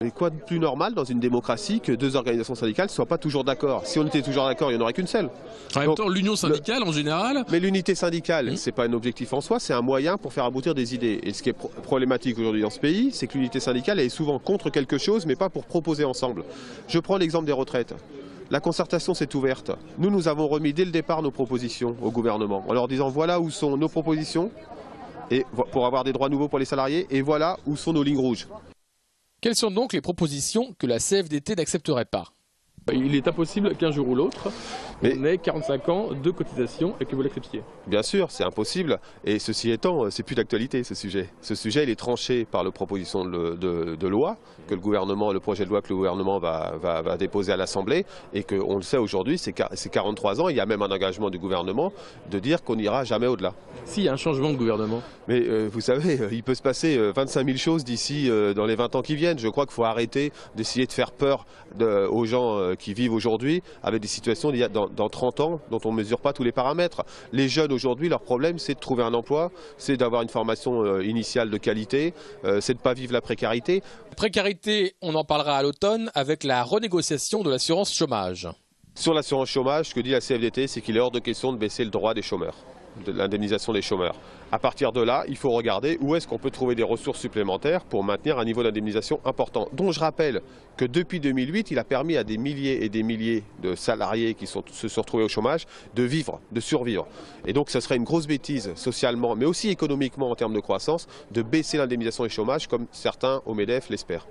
Et quoi de plus normal dans une démocratie que deux organisations syndicales ne soient pas toujours d'accord? Si on était toujours d'accord, il n'y en aurait qu'une seule. En même temps, l'union syndicale, en général... Mais l'unité syndicale, ce n'est pas un objectif en soi, c'est un moyen pour faire aboutir des idées. Et ce qui est problématique aujourd'hui dans ce pays, c'est que l'unité syndicale est souvent contre quelque chose, mais pas pour proposer ensemble. Je prends l'exemple des retraites. La concertation s'est ouverte. Nous avons remis dès le départ nos propositions au gouvernement, en leur disant voilà où sont nos propositions et pour avoir des droits nouveaux pour les salariés, et voilà où sont nos lignes rouges. Quelles sont donc les propositions que la CFDT n'accepterait pas? Il est impossible qu'un jour ou l'autre, on ait 45 ans de cotisation et que vous l'acceptiez. Bien sûr, c'est impossible. Et ceci étant, c'est plus d'actualité ce sujet. Ce sujet, il est tranché par la proposition de loi que le gouvernement, le projet de loi que le gouvernement va déposer à l'Assemblée, et qu'on le sait aujourd'hui, c'est 43 ans. Il y a même un engagement du gouvernement de dire qu'on n'ira jamais au-delà. S'il y a un changement de gouvernement. Mais vous savez, il peut se passer 25 000 choses d'ici dans les 20 ans qui viennent. Je crois qu'il faut arrêter d'essayer de faire peur aux gens qui vivent aujourd'hui avec des situations d'il y a dans 30 ans dont on ne mesure pas tous les paramètres. Les jeunes aujourd'hui, leur problème, c'est de trouver un emploi, c'est d'avoir une formation initiale de qualité, c'est de ne pas vivre la précarité. Précarité, on en parlera à l'automne avec la renégociation de l'assurance chômage. Sur l'assurance chômage, ce que dit la CFDT, c'est qu'il est hors de question de baisser le droit des chômeurs, de l'indemnisation des chômeurs. À partir de là, il faut regarder où est-ce qu'on peut trouver des ressources supplémentaires pour maintenir un niveau d'indemnisation important, dont je rappelle que depuis 2008, il a permis à des milliers et des milliers de salariés qui se sont retrouvés au chômage de vivre, de survivre. Et donc ce serait une grosse bêtise socialement, mais aussi économiquement en termes de croissance, de baisser l'indemnisation des chômages comme certains au MEDEF l'espèrent.